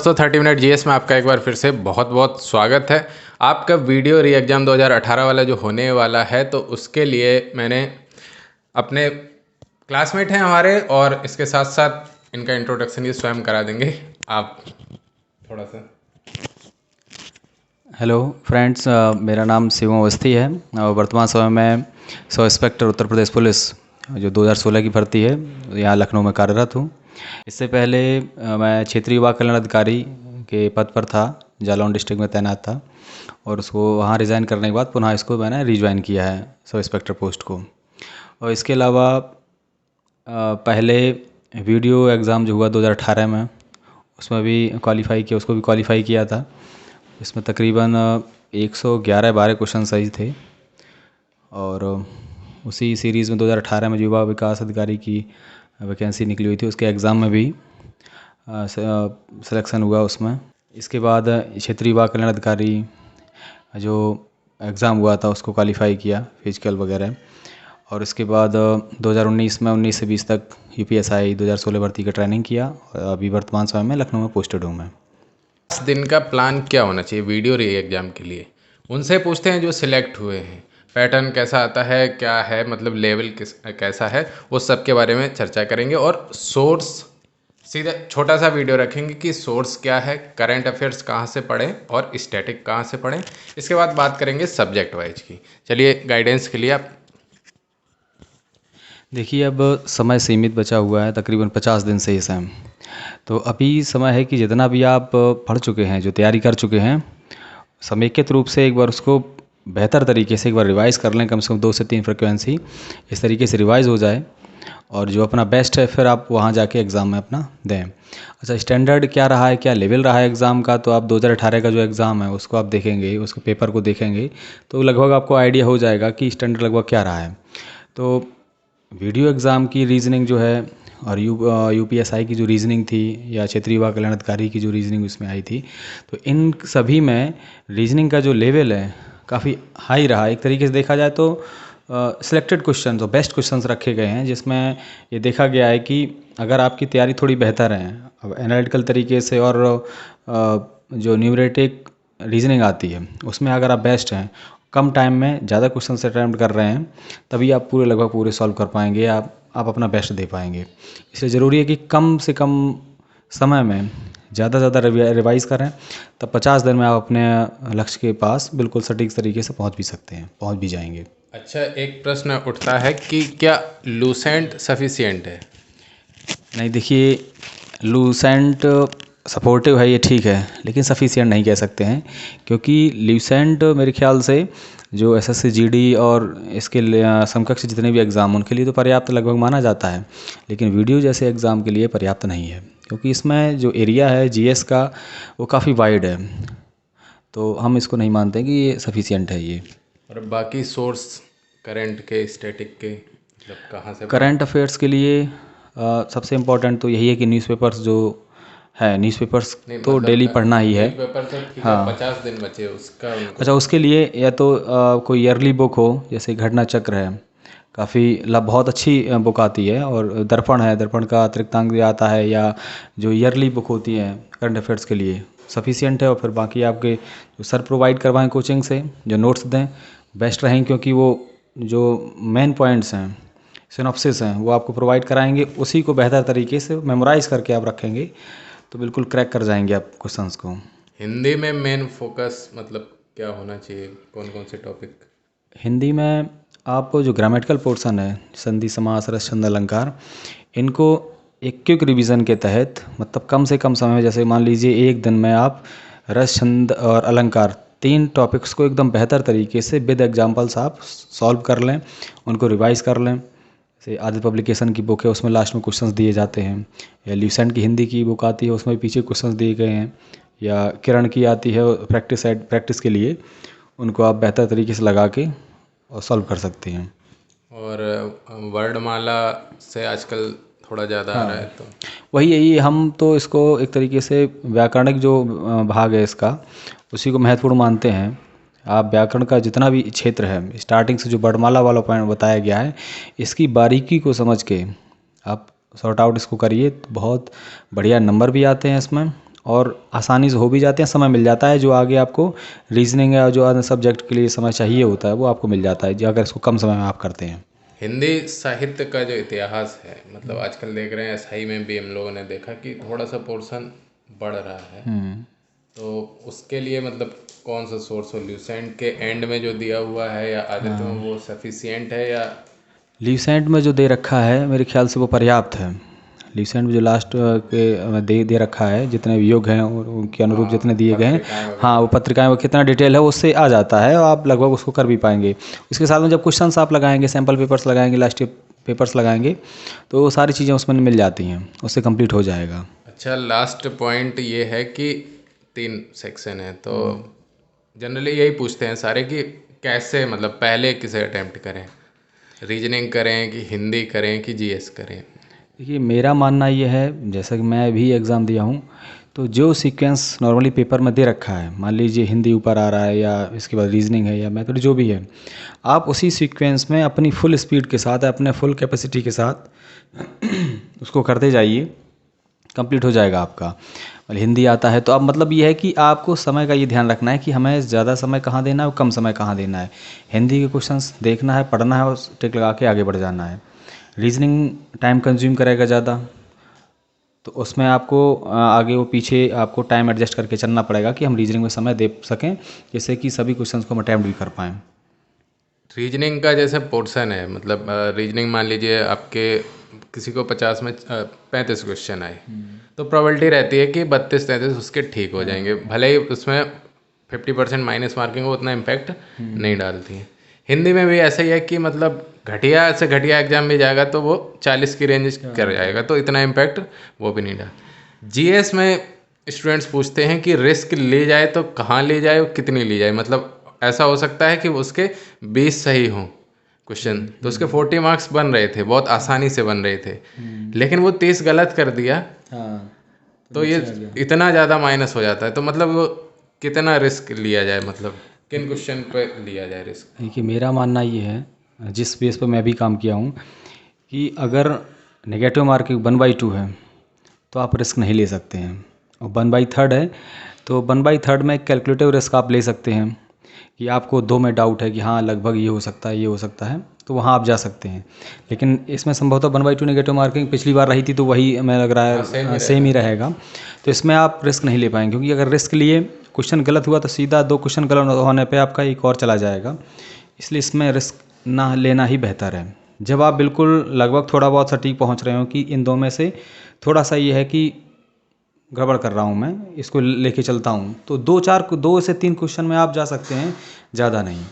दोस्तों 30 minute GS में आपका एक बार फिर से बहुत बहुत स्वागत है। आपका वीडियो री एग्ज़ाम 2018 वाला जो होने वाला है, तो उसके लिए मैंने अपने क्लासमेट हैं हमारे, और इसके साथ साथ इनका इंट्रोडक्शन ये स्वयं करा देंगे। आप थोड़ा सा। हेलो फ्रेंड्स, मेरा नाम शिवम अवस्थी है और वर्तमान समय में sub inspector Uttar Pradesh police जो 2016 की भर्ती है यहाँ लखनऊ में कार्यरत हूँ। इससे पहले मैं क्षेत्रीय युवा कल्याण अधिकारी के पद पर था, जालौन डिस्ट्रिक्ट में तैनात था और उसको वहाँ रिज़ाइन करने के बाद पुनः इसको मैंने रिज्वाइन किया है सब इंस्पेक्टर पोस्ट को। और इसके अलावा पहले वीडियो एग्ज़ाम जो हुआ 2018 में, उसमें भी क्वालिफ़ाई किया, उसको भी क्वालिफ़ाई किया था। इसमें तकरीबन 111-12 क्वेश्चन सही थे और उसी सीरीज़ में 2018 में युवा विकास अधिकारी की वैकेंसी निकली हुई थी, उसके एग्ज़ाम में भी सिलेक्शन हुआ उसमें। इसके बाद क्षेत्रीय युवा कल्याण अधिकारी जो एग्ज़ाम हुआ था उसको क्वालिफ़ाई किया, फिजिकल वगैरह। और इसके बाद 2019 में 19 से 20 तक यूपीएसआई 2016 भर्ती का ट्रेनिंग किया और अभी वर्तमान समय में लखनऊ में पोस्टेड हूँ मैं। 10 दिन का प्लान क्या होना चाहिए वीडियो री एग्ज़ाम के लिए, उनसे पूछते हैं जो सिलेक्ट हुए हैं। पैटर्न कैसा आता है, क्या है, मतलब लेवल कैसा है, उस सब के बारे में चर्चा करेंगे। और सोर्स सीधा छोटा सा वीडियो रखेंगे कि सोर्स क्या है, करंट अफेयर्स कहाँ से पढ़ें और स्टैटिक कहाँ से पढ़ें। इसके बाद बात करेंगे सब्जेक्ट वाइज की। चलिए, गाइडेंस के लिए आप। देखिए, अब समय सीमित बचा हुआ है, तकरीबन 50 दिन से इस टाइम। तो अभी समय है कि जितना भी आप पढ़ चुके हैं, जो तैयारी कर चुके हैं, समेकित रूप से एक बार उसको बेहतर तरीके से एक बार रिवाइज़ कर लें, कम से कम 2 से 3 फ्रिक्वेंसी इस तरीके से रिवाइज़ हो जाए और जो अपना बेस्ट है फिर आप वहाँ जाके एग्ज़ाम में अपना दें। अच्छा, स्टैंडर्ड क्या रहा है, क्या लेवल रहा है एग्ज़ाम का, तो आप 2018 का जो एग्ज़ाम है उसको आप देखेंगे, उसके पेपर को देखेंगे तो लगभग आपको आइडिया हो जाएगा कि स्टैंडर्ड लगभग क्या रहा है। तो वीडियो एग्ज़ाम की रीजनिंग जो है और यूपीएसआई की जो रीजनिंग थी या क्षेत्रीय युवा कल्याण अधिकारी की जो रीजनिंग उसमें आई थी, तो इन सभी में रीजनिंग का जो लेवल है काफ़ी हाई रहा। एक तरीके से देखा जाए तो सिलेक्टेड क्वेश्चन और बेस्ट क्वेश्चंस रखे गए हैं, जिसमें ये देखा गया है कि अगर आपकी तैयारी थोड़ी बेहतर है, अब एनालिटिकल तरीके से और जो न्यूमरेटिक रीजनिंग आती है उसमें अगर आप बेस्ट हैं, कम टाइम में ज़्यादा क्वेश्चन अटैम्प्ट कर रहे हैं, तभी आप लगभग पूरे सॉल्व कर पाएंगे, आप अपना बेस्ट दे पाएंगे। इसलिए ज़रूरी है कि कम से कम समय में ज़्यादा से ज़्यादा रिवाइज़ करें, तब 50 दिन में आप अपने लक्ष्य के पास बिल्कुल सटीक तरीके से पहुंच भी सकते हैं, पहुंच भी जाएंगे। अच्छा, एक प्रश्न उठता है कि क्या लूसेंट सफिशिएंट है? नहीं, देखिए, लूसेंट सपोर्टिव है, ये ठीक है, लेकिन सफिशिएंट नहीं कह सकते हैं, क्योंकि लूसेंट मेरे ख्याल से जो एसएससी जीडी और इसके समकक्ष जितने भी एग्ज़ाम उनके लिए तो पर्याप्त लगभग माना जाता है, लेकिन वीडियो जैसे एग्ज़ाम के लिए पर्याप्त नहीं है, क्योंकि इसमें जो एरिया है जीएस का वो काफ़ी वाइड है, तो हम इसको नहीं मानते कि ये सफिशिएंट है ये। और बाकी सोर्स करंट के, स्टैटिक के, मतलब कहाँ से करंट अफेयर्स के लिए सबसे इम्पोर्टेंट तो यही है कि न्यूज़पेपर्स जो है, न्यूज़पेपर्स नहीं, तो मतलब डेली पढ़ना ही है। न्यूज़पेपर तो ठीक है। हाँ। 50 दिन बचे उसका उनको। अच्छा, उसके लिए या तो कोई ईयरली बुक हो, जैसे घटना चक्र है, काफ़ी बहुत अच्छी बुक आती है, और दर्पण है, दर्पण का अतिरिक्तांक भी आता है, या जो ईयरली बुक होती है करंट अफेयर्स के लिए सफिशिएंट है। और फिर बाकी आपके जो सर प्रोवाइड करवाएं कोचिंग से, जो नोट्स दें, बेस्ट रहेंगे, क्योंकि वो जो मेन पॉइंट्स हैं, सिनॉप्सिस हैं, वो आपको प्रोवाइड कराएंगे, उसी को बेहतर तरीके से मेमोराइज़ करके आप रखेंगे तो बिल्कुल क्रैक कर जाएंगे आप क्वेश्चंस को। हिंदी में मेन फोकस मतलब क्या होना चाहिए, कौन कौन से टॉपिक? हिंदी में आपको जो ग्रामेटिकल पोर्शन है, संधि, समास, रस, छंद, अलंकार, इनको एक क्विक रिवीजन के तहत, मतलब कम से कम समय में, जैसे मान लीजिए एक दिन में आप रस, छंद और अलंकार 3 टॉपिक्स को एकदम बेहतर तरीके से विद एग्जांपल्स आप सॉल्व कर लें, उनको रिवाइज कर लें। जैसे आदित्य पब्लिकेशन की बुक है, उसमें लास्ट में क्वेश्चंस दिए जाते हैं, या ल्यूसेंट की हिंदी की बुक आती है, उसमें पीछे क्वेश्चंस दिए गए हैं, या किरण की आती है प्रैक्टिस के लिए, उनको आप बेहतर तरीके से लगा के और सॉल्व कर सकते हैं। और वर्णमाला से आजकल थोड़ा ज़्यादा आ रहा है, तो वही यही, हम तो इसको एक तरीके से व्याकरणिक जो भाग है इसका, उसी को महत्वपूर्ण मानते हैं। आप व्याकरण का जितना भी क्षेत्र है, स्टार्टिंग से जो वर्णमाला वाला पॉइंट बताया गया है, इसकी बारीकी को समझ के आप सॉर्ट आउट इसको करिए, तो बहुत बढ़िया नंबर भी आते हैं इसमें, और आसानी से हो भी जाते हैं, समय मिल जाता है। जो आगे आपको रीजनिंग या जो अन्य सब्जेक्ट के लिए समय चाहिए होता है वो आपको मिल जाता है, जो अगर इसको कम समय में आप करते हैं। हिंदी साहित्य का जो इतिहास है, मतलब आजकल देख रहे हैं एसआई में भी हम लोगों ने देखा कि थोड़ा सा पोर्शन बढ़ रहा है। तो उसके लिए मतलब कौन सा सोर्स हो, ल्यूसेंट के एंड में जो दिया हुआ है या आदित्य में, वो सफिशियंट है या? ल्यूसेंट में जो दे रखा है मेरे ख्याल से वो पर्याप्त है। ल्यूसेंट में जो लास्ट के दे रखा है, जितने भी योग हैं और उनके अनुरूप जितने दिए गए हैं, पत्रिकाएं वगैरह। हाँ वो पत्रिकाएं वो कितना डिटेल है उससे आ जाता है और आप लगभग उसको कर भी पाएंगे। उसके साथ में जब क्वेश्चंस आप लगाएंगे, सैम्पल पेपर्स लगाएंगे, लास्ट ईयर पेपर्स लगाएंगे, तो वो सारी चीज़ें उसमें मिल जाती हैं, उससे कंप्लीट हो जाएगा। अच्छा, लास्ट पॉइंट ये है कि 3 सेक्शन है, तो जनरली यही पूछते हैं सारे कि कैसे, मतलब पहले किसे अटेम्प्ट करें, रीजनिंग करें कि हिंदी करें कि जीएस करें? देखिए मेरा मानना ये है, जैसा कि मैं भी एग्ज़ाम दिया हूँ, तो जो सीक्वेंस नॉर्मली पेपर में दे रखा है, मान लीजिए हिंदी ऊपर आ रहा है या इसके बाद रीजनिंग है या मैथड जो भी है, आप उसी सीक्वेंस में अपनी फुल स्पीड के साथ, अपने फुल कैपेसिटी के साथ उसको करते जाइए, कंप्लीट हो जाएगा आपका। और हिंदी आता है तो अब मतलब ये है कि आपको समय का ये ध्यान रखना है कि हमें ज़्यादा समय कहाँ देना है और कम समय कहाँ देना है। हिंदी के क्वेश्चंस देखना है, पढ़ना है और टिक लगा के आगे बढ़ जाना है। रीजनिंग टाइम कंज्यूम करेगा ज़्यादा, तो उसमें आपको आगे वो पीछे आपको टाइम एडजस्ट करके चलना पड़ेगा कि हम रीजनिंग में समय दे सकें, जिससे कि सभी क्वेश्चंस को हम अटैम्प्ट भी कर पाएँ। रीजनिंग का जैसे पोर्शन है, मतलब रीजनिंग मान लीजिए आपके किसी को 50 में 35 क्वेश्चन आए, तो प्रोबेबिलिटी रहती है कि 32-33 उसके ठीक हो जाएंगे, भले ही उसमें 50% माइनस मार्किंग हो, उतना इम्पैक्ट नहीं डालती है। हिंदी में भी ऐसा ही है कि मतलब घटिया से घटिया एग्जाम भी जाएगा तो वो 40 की रेंज कर जाएगा, तो इतना इम्पैक्ट वो भी नहीं डाल। जीएस में स्टूडेंट्स पूछते हैं कि रिस्क ली जाए तो कहाँ ली जाए और कितनी ली जाए, मतलब ऐसा हो सकता है कि उसके 20 सही हों क्वेश्चन, तो उसके 40 मार्क्स बन रहे थे, बहुत आसानी से बन रहे थे, लेकिन वो 30 गलत कर दिया, हाँ, तो ये इतना ज़्यादा माइनस हो जाता है। तो मतलब वो कितना रिस्क लिया जाए, मतलब किन क्वेश्चन पे लिया जाए रिस्क? देखिए मेरा मानना ये है, जिस बेस पर मैं भी काम किया हूँ, कि अगर नेगेटिव मार्किंग 1/2 है तो आप रिस्क नहीं ले सकते हैं, और 1/3 है तो 1/3 में कैलकुलेटिव रिस्क आप ले सकते हैं कि आपको 2 में डाउट है कि हाँ लगभग ये हो सकता है, ये हो सकता है, तो वहाँ आप जा सकते हैं। लेकिन इसमें संभवतः 1/2 नेगेटिव मार्किंग पिछली बार रही थी, तो वही हमें लग रहा है सेम ही रहेगा। तो इसमें आप रिस्क नहीं ले पाएंगे, क्योंकि अगर रिस्क लिए क्वेश्चन गलत हुआ तो सीधा 2 क्वेश्चन गलत होने पे आपका एक और चला जाएगा। इसलिए इसमें रिस्क ना लेना ही बेहतर है। जब आप बिल्कुल लगभग थोड़ा बहुत सटीक पहुंच रहे हो कि इन दो में से थोड़ा सा ये है कि गड़बड़ कर रहा हूँ, मैं इसको लेके चलता हूँ, तो 2 से 3 क्वेश्चन में आप जा सकते हैं, ज़्यादा नहीं।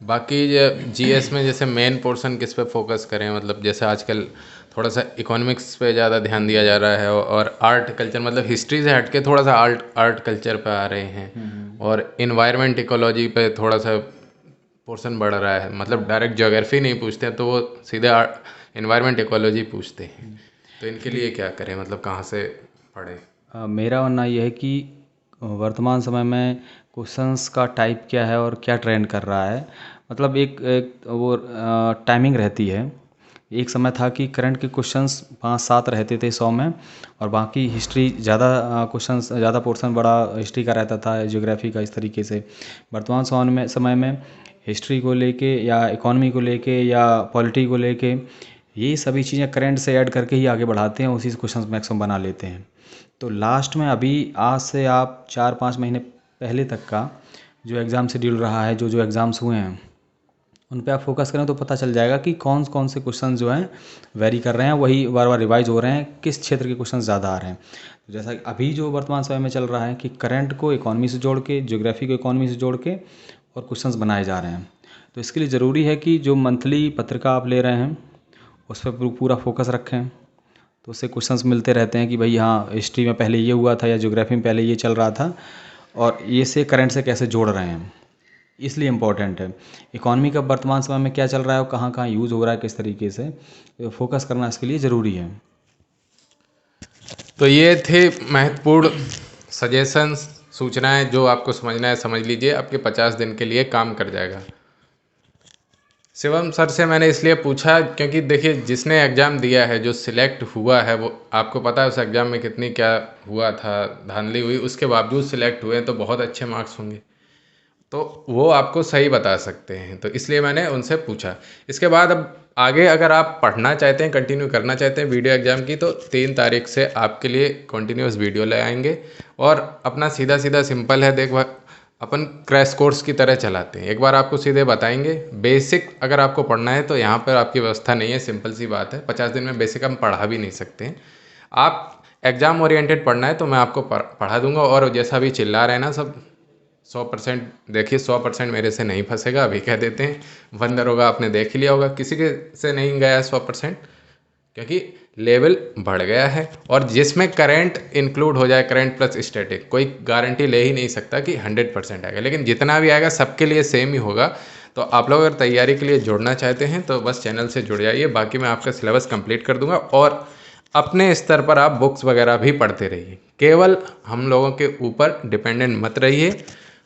बाकी जीएस में जैसे मेन पोर्शन किस पे फोकस करें, मतलब जैसे आजकल थोड़ा सा इकोनॉमिक्स पे ज़्यादा ध्यान दिया जा रहा है और आर्ट कल्चर, मतलब हिस्ट्री से हट के थोड़ा सा आर्ट कल्चर पे आ रहे हैं, और इन्वायरमेंट इकोलॉजी पे थोड़ा सा पोर्शन बढ़ रहा है, मतलब डायरेक्ट ज्योग्राफी नहीं पूछते हैं तो वो सीधे इन्वायरमेंट इकोलॉजी पूछते हैं। तो इनके लिए क्या करें, मतलब कहाँ से पढ़ें? मेरा मानना यह है कि वर्तमान समय में क्वेश्चंस का टाइप क्या है और क्या ट्रेंड कर रहा है, मतलब एक वो टाइमिंग रहती है। एक समय था कि करंट के क्वेश्चंस 5-7 रहते थे 100 में, और बाकी हिस्ट्री ज़्यादा क्वेश्चंस, ज़्यादा पोर्शन बड़ा हिस्ट्री का रहता था, ज्योग्राफी का, इस तरीके से। वर्तमान समय में हिस्ट्री को लेके या इकोनॉमी को लेके या पॉलिटी को लेके, ये सभी चीज़ें करंट से ऐड करके ही आगे बढ़ाते हैं, उसी से क्वेश्चंस मैक्सिमम बना लेते हैं। तो लास्ट में अभी आज से आप 4-5 महीने पहले तक का जो एग्ज़ाम शेड्यूल रहा है, जो एग्ज़ाम्स हुए हैं, उन पे आप फोकस करें तो पता चल जाएगा कि कौन कौन से क्वेश्चन जो हैं वेरी कर रहे हैं, वही बार बार रिवाइज हो रहे हैं, किस क्षेत्र के क्वेश्चन ज़्यादा आ रहे हैं। तो जैसा कि अभी जो वर्तमान समय में चल रहा है कि करंट को इकोनॉमी से जोड़ के, ज्योग्राफी को इकोनॉमी से जोड़ के और क्वेश्चंस बनाए जा रहे हैं। तो इसके लिए ज़रूरी है कि जो मंथली पत्रिका आप ले रहे हैं उस पर पूरा फोकस रखें, तो उससे क्वेश्चंस मिलते रहते हैं कि भाई हाँ हिस्ट्री में पहले ये हुआ था या ज्योग्राफी में पहले ये चल रहा था, और ये से करंट से कैसे जोड़ रहे हैं, इसलिए इम्पॉर्टेंट है। इकॉनमी का वर्तमान समय में क्या चल रहा है और कहाँ कहाँ यूज़ हो रहा है, किस तरीके से, तो फोकस करना इसके लिए ज़रूरी है। तो ये थे महत्वपूर्ण सजेशंस, सूचनाएं, जो आपको समझना है समझ लीजिए, आपके 50 दिन के लिए काम कर जाएगा। शिवम सर से मैंने इसलिए पूछा क्योंकि देखिए जिसने एग्ज़ाम दिया है, जो सिलेक्ट हुआ है, वो आपको पता है उस एग्ज़ाम में कितनी क्या हुआ था, धांधली हुई, उसके बावजूद सिलेक्ट हुए हैं तो बहुत अच्छे मार्क्स होंगे। तो वो आपको सही बता सकते हैं, तो इसलिए मैंने उनसे पूछा। इसके बाद अब आगे अगर आप पढ़ना चाहते हैं, कंटिन्यू करना चाहते हैं वीडियो एग्ज़ाम की, तो 3 तारीख से आपके लिए कंटिन्यूअस वीडियो ले आएंगे। और अपना सीधा सीधा सिंपल है, देखो अपन क्रैश कोर्स की तरह चलाते हैं। एक बार आपको सीधे बताएंगे, बेसिक अगर आपको पढ़ना है तो यहाँ पर आपकी व्यवस्था नहीं है, सिंपल सी बात है। 50 दिन में बेसिक हम पढ़ा भी नहीं सकते हैं। आप एग्ज़ाम ओरिएंटेड पढ़ना है तो मैं आपको पढ़ा दूंगा। और जैसा भी चिल्ला रहे हैं ना सब, 100% देखिए, 100% मेरे से नहीं फंसेगा, अभी कह देते हैं। बंदर होगा, आपने देख ही लिया होगा, किसी के से नहीं गया 100%, क्योंकि लेवल बढ़ गया है। और जिसमें करंट इंक्लूड हो जाए, करंट प्लस स्टैटिक, कोई गारंटी ले ही नहीं सकता कि 100% आएगा, लेकिन जितना भी आएगा सबके लिए सेम ही होगा। तो आप लोग अगर तैयारी के लिए जुड़ना चाहते हैं तो बस चैनल से जुड़ जाइए, बाकी मैं आपका सिलेबस कंप्लीट कर दूंगा। और अपने स्तर पर आप बुक्स वगैरह भी पढ़ते रहिए, केवल हम लोगों के ऊपर डिपेंडेंट मत रहिए।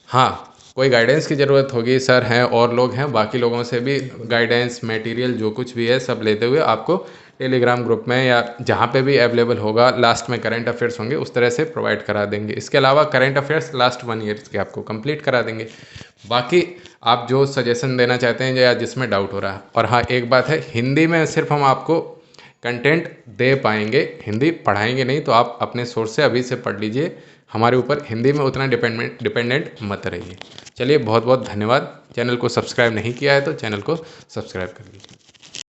हाँ, कोई गाइडेंस की ज़रूरत होगी, सर हैं और लोग हैं, बाकी लोगों से भी गाइडेंस मटेरियल जो कुछ भी है सब लेते हुए आपको टेलीग्राम ग्रुप में या जहाँ पे भी अवेलेबल होगा, लास्ट में करंट अफेयर्स होंगे, उस तरह से प्रोवाइड करा देंगे। इसके अलावा करंट अफेयर्स लास्ट 1 ईयर के आपको कंप्लीट करा देंगे। बाकी आप जो सजेशन देना चाहते हैं या जिसमें डाउट हो रहा है। और हाँ, एक बात है, हिंदी में सिर्फ हम आपको कंटेंट दे पाएंगे, हिंदी पढ़ाएंगे नहीं। तो आप अपने सोर्स से अभी से पढ़ लीजिए, हमारे ऊपर हिंदी में उतना डिपेंडेंट मत रहिए। चलिए, बहुत बहुत धन्यवाद। चैनल को सब्सक्राइब नहीं किया है तो चैनल को सब्सक्राइब कर लीजिए।